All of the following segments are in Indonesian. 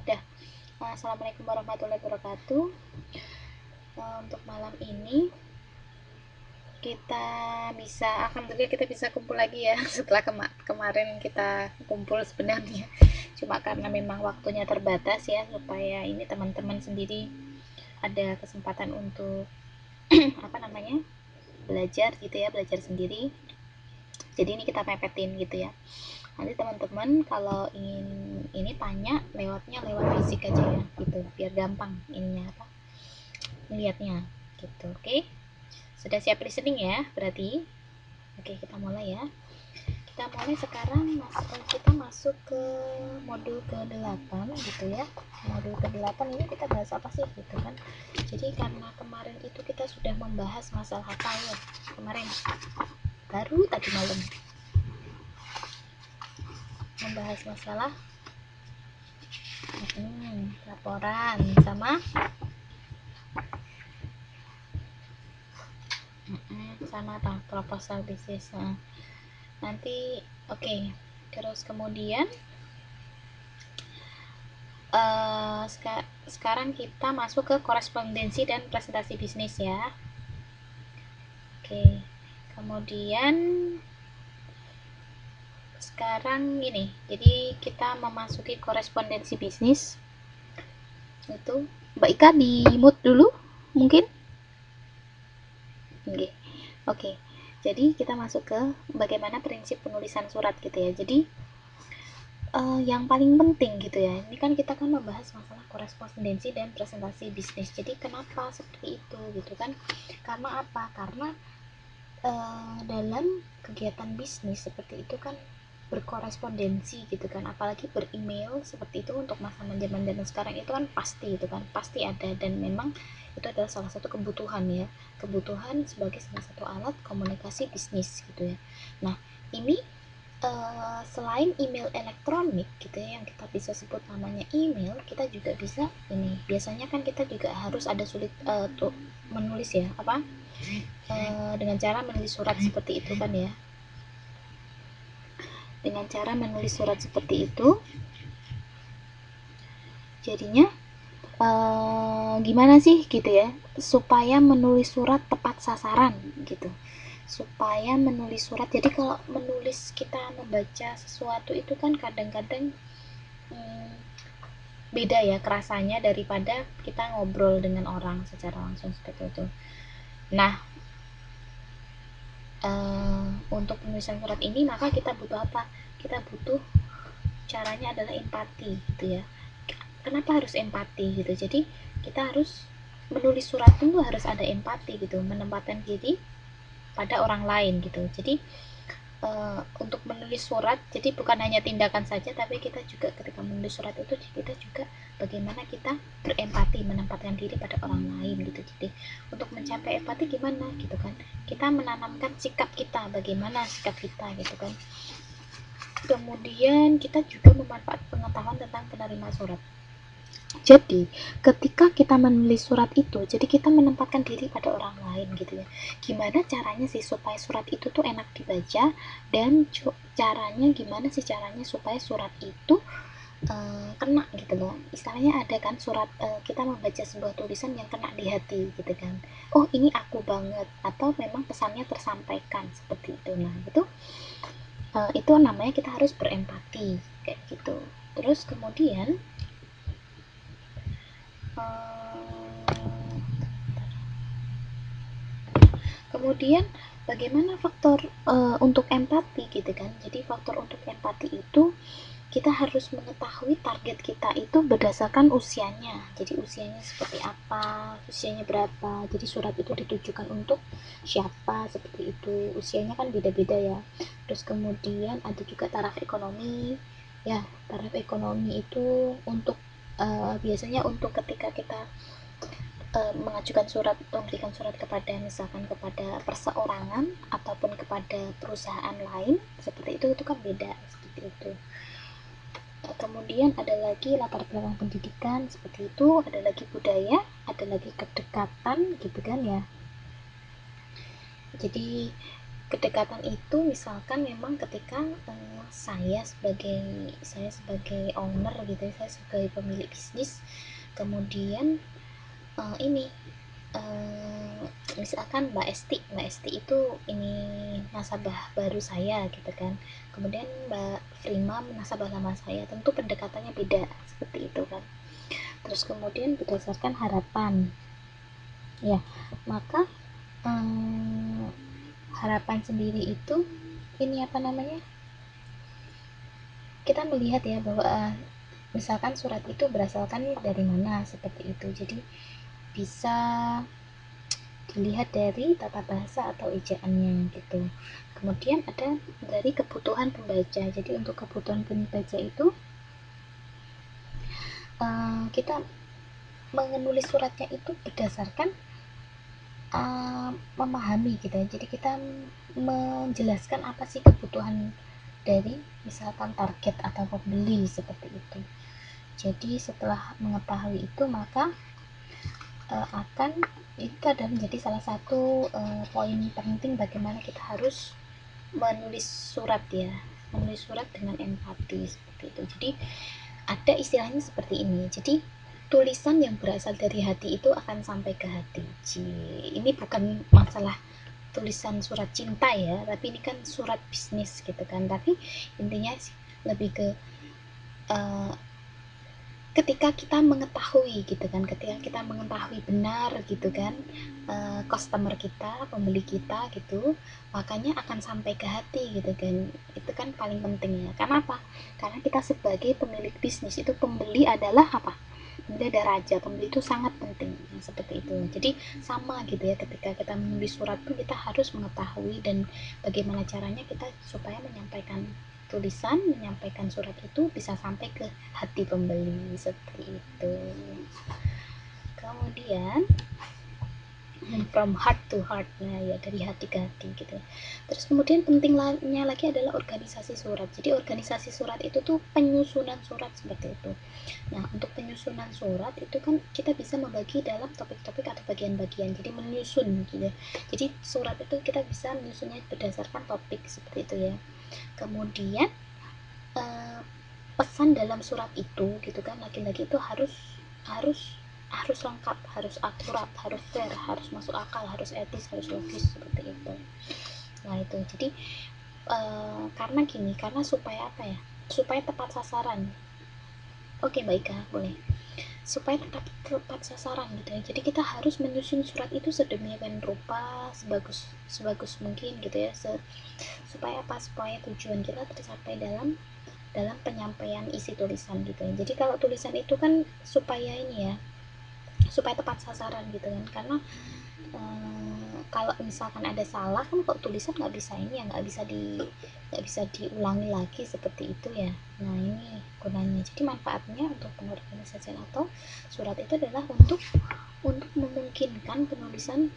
Dah. Assalamualaikum warahmatullahi wabarakatuh. Untuk malam ini kita alhamdulillah kita bisa kumpul lagi ya setelah kemarin kita kumpul sebenarnya cuma karena memang waktunya terbatas ya, supaya ini teman-teman sendiri ada kesempatan untuk belajar gitu ya, belajar sendiri. Jadi ini kita pepetin gitu ya. Nanti teman-teman kalau ingin ini tanya lewat fisik aja ya gitu, biar gampang ininya melihatnya gitu. Oke, sudah siap listening ya berarti? Oke, kita mulai ya. Kita mulai sekarang. Kita masuk ke modul ke-8 gitu ya. Modul ke-8 ini kita bahas apa sih gitu kan. Jadi karena kemarin itu kita sudah membahas masalah apa ya kemarin, baru tadi malam membahas masalah laporan sama proposal bisnis. Nanti oke. Terus kemudian sekarang kita masuk ke korespondensi dan presentasi bisnis ya. Oke. Kemudian sekarang ini, jadi kita memasuki korespondensi bisnis. Itu Mbak Ika di mute dulu mungkin. Oke. Jadi kita masuk ke bagaimana prinsip penulisan surat gitu ya. Jadi yang paling penting gitu ya, ini kan kita kan membahas masalah korespondensi dan presentasi bisnis. Jadi kenapa seperti itu gitu kan? Karena apa? Karena dalam kegiatan bisnis seperti itu kan berkorespondensi gitu kan, apalagi beremail seperti itu untuk masa zaman sekarang itu kan pasti ada, dan memang itu adalah salah satu kebutuhan sebagai salah satu alat komunikasi bisnis gitu ya. Nah ini selain email elektronik gitu ya, yang kita bisa sebut namanya email, kita juga bisa ini, biasanya kan kita juga harus ada menulis ya dengan cara menulis surat seperti itu kan ya. Dengan cara menulis surat seperti itu, jadinya gimana sih gitu ya, supaya menulis surat tepat sasaran gitu, supaya menulis surat. Jadi kalau menulis, kita membaca sesuatu itu kan kadang-kadang beda ya kerasanya daripada kita ngobrol dengan orang secara langsung seperti itu. Nah untuk penulisan surat ini maka kita butuh apa? Kita butuh, caranya adalah empati gitu ya. Kenapa harus empati gitu? Jadi kita harus menulis surat itu harus ada empati gitu, menempatkan diri pada orang lain gitu. Jadi untuk menulis surat, jadi bukan hanya tindakan saja, tapi kita juga ketika menulis surat itu kita juga bagaimana kita berempati, menempatkan diri pada orang lain gitu. Jadi untuk mencapai empati gimana gitu kan, kita menanamkan sikap kita, bagaimana sikap kita gitu kan. Kemudian kita juga memanfaatkan pengetahuan tentang penerima surat. Jadi ketika kita menulis surat itu, jadi kita menempatkan diri pada orang lain gitu ya. Gimana caranya sih supaya surat itu tuh enak dibaca, dan gimana sih caranya supaya surat itu kena gitu loh. Istilahnya ada kan surat, kita membaca sebuah tulisan yang kena di hati gitu kan. Oh ini aku banget, atau memang pesannya tersampaikan seperti itu. Nah itu namanya kita harus berempati kayak gitu. Terus kemudian bagaimana faktor untuk empati gitu kan. Jadi faktor untuk empati itu kita harus mengetahui target kita itu berdasarkan usianya. Jadi usianya seperti apa, usianya berapa. Jadi surat itu ditujukan untuk siapa seperti itu. Usianya kan beda-beda ya. Terus kemudian ada juga taraf ekonomi. Ya, taraf ekonomi itu untuk biasanya untuk ketika kita mengajukan surat, memberikan surat kepada misalkan kepada perseorangan ataupun kepada perusahaan lain seperti itu kan beda seperti itu. Kemudian ada lagi latar belakang pendidikan seperti itu, ada lagi budaya, ada lagi kedekatan gitu kan ya. Jadi Kedekatan itu misalkan memang ketika saya sebagai owner gitu ya, saya sebagai pemilik bisnis, kemudian ini misalkan Mbak Esti itu ini nasabah baru saya gitu kan, kemudian Mbak Prima nasabah lama saya, tentu pendekatannya beda seperti itu kan. Terus kemudian berdasarkan harapan ya, maka harapan sendiri itu ini apa namanya, kita melihat ya bahwa misalkan surat itu berasalkan dari mana seperti itu, jadi bisa dilihat dari tata bahasa atau ejaannya gitu. Kemudian ada dari kebutuhan pembaca, jadi untuk kebutuhan pembaca itu kita menulis suratnya itu berdasarkan memahami gitu ya, jadi kita menjelaskan apa sih kebutuhan dari misalkan target atau pembeli seperti itu. Jadi setelah mengetahui itu maka akan itu adalah menjadi salah satu poin penting bagaimana kita harus menulis surat ya, menulis surat dengan empati seperti itu. Jadi ada istilahnya seperti ini, jadi tulisan yang berasal dari hati itu akan sampai ke hati. Ini bukan masalah tulisan surat cinta ya, tapi ini kan surat bisnis gitu kan, tapi intinya lebih ke uh, ketika kita mengetahui gitu kan, ketika kita mengetahui benar gitu kan customer kita, pembeli kita gitu, makanya akan sampai ke hati gitu kan. Itu kan paling penting ya. Karena apa? Karena kita sebagai pemilik bisnis itu, pembeli adalah apa? Pembeli ada raja, pembeli itu sangat penting ya, seperti itu. Jadi sama gitu ya, ketika kita menulis surat pun kita harus mengetahui dan bagaimana caranya kita supaya menyampaikan surat itu bisa sampai ke hati pembeli seperti itu. Kemudian from heart to heart, nah ya dari hati ke hati gitu. Terus kemudian pentingnya lagi adalah organisasi surat. Jadi organisasi surat itu tuh penyusunan surat seperti itu. Nah untuk penyusunan surat itu kan kita bisa membagi dalam topik-topik atau bagian-bagian, jadi menyusun gitu. Jadi surat itu kita bisa menyusunnya berdasarkan topik seperti itu ya. Kemudian pesan dalam surat itu gitu kan, lagi-lagi itu harus harus harus lengkap, harus akurat, harus fair, harus masuk akal, harus etis, harus logis seperti itu. Nah itu jadi karena gini, karena supaya apa ya, supaya tepat sasaran. Oke Mbak Ika, boleh. Supaya tepat sasaran gitu ya, jadi kita harus menyusun surat itu sedemikian rupa, sebagus mungkin gitu ya, supaya apa, supaya tujuan kita tercapai dalam penyampaian isi tulisan gitu ya. Jadi kalau tulisan itu kan supaya ini ya, supaya tepat sasaran gitu kan, karena kalau misalkan ada salah kan, kok tulisan nggak bisa ini ya, nggak bisa diulangi lagi seperti itu ya. Nah ini gunanya, jadi manfaatnya untuk pengorganisasian atau surat itu adalah untuk memungkinkan penulisan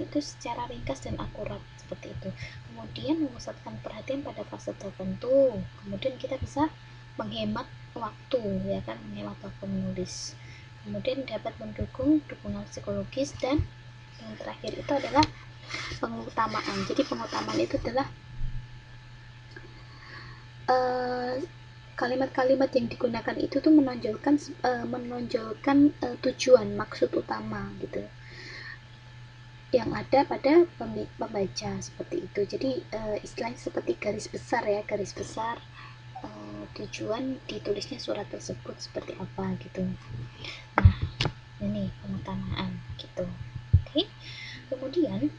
itu secara ringkas dan akurat seperti itu. Kemudian memusatkan perhatian pada fase tertentu. Kemudian kita bisa menghemat waktu ya kan, menghemat waktu menulis. Kemudian dapat mendukung dukungan psikologis, dan yang terakhir itu adalah pengutamaan. Jadi pengutamaan itu adalah kalimat-kalimat yang digunakan itu tuh menonjolkan tujuan, maksud utama gitu yang ada pada pembaca seperti itu. Jadi istilahnya seperti garis besar ya, garis besar tujuan ditulisnya surat tersebut seperti apa gitu. Nah ini pengutamaan gitu. Oke. Kemudian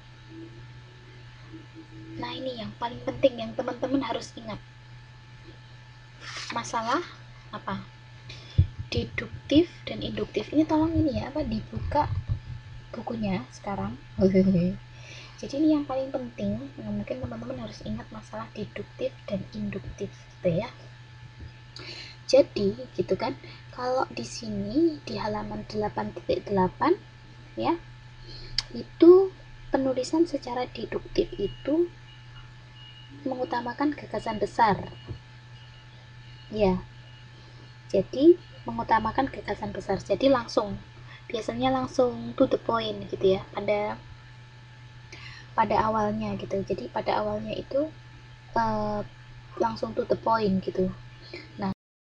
nah ini yang paling penting yang teman-teman harus ingat, masalah apa, deduktif dan induktif. Ini tolong ini ya, apa, dibuka bukunya sekarang. Jadi ini yang paling penting, yang mungkin teman-teman harus ingat, masalah deduktif dan induktif gitu ya. Jadi gitu kan, kalau di sini di halaman 8.8 ya, itu penulisan secara deduktif itu mengutamakan gagasan besar ya. Jadi mengutamakan gagasan besar, jadi biasanya langsung to the point gitu ya, pada awalnya gitu. Jadi pada awalnya itu uh, langsung to the point gitu. Nah,